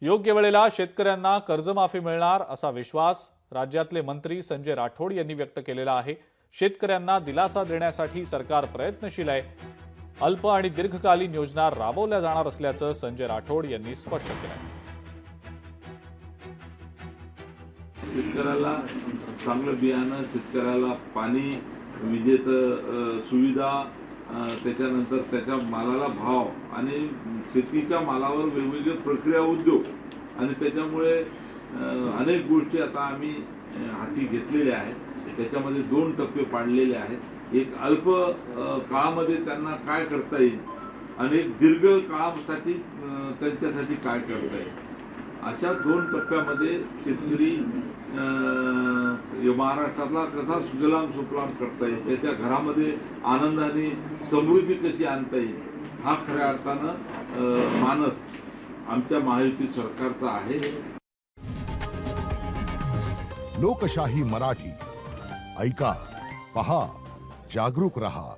योग्य वेळेला शेतकऱ्यांना कर्जमाफी मिळणार असा विश्वास राज्यातले मंत्री संजय राठोड यांनी व्यक्त केलेला आहे। शेतकऱ्यांना दिलासा देण्यासाठी सरकार प्रयत्नशील आहे। अल्प आणि दीर्घकालीन योजना राबवल्या जाणार असल्याचं संजय राठोड यांनी स्पष्ट केलं। शेतकऱ्याला चांगलं बियाणं, शेतकऱ्याला पाणी, विजेचं सुविधा, त्याच्यानंतर त्याच्या मालाला भाव आणि शेतीच्या मालावर वेगवेगळे प्रक्रिया उद्योग आणि त्याच्यामुळे अनेक गोष्टी आता आम्ही हाती घेतलेल्या आहेत। त्याच्यामध्ये 2 टप्पे पाडलेले आहेत। एक अल्प काळामध्ये त्यांना काय करता येईल आणि एक दीर्घ काळासाठी त्यांच्यासाठी काय करता येईल, अशा 2 टप्प्यामध्ये शेतकरी महाराष्ट्रातला कसा सुजलाम सुफलाम करता येईल, त्याच्या घरामध्ये आनंदाने समृद्धी कशी आणता येईल, हा खऱ्या अर्थानं मानस आमच्या महायुती सरकारचा आहे। लोकशाही मराठी ऐका, पहा, जागरूक रहा।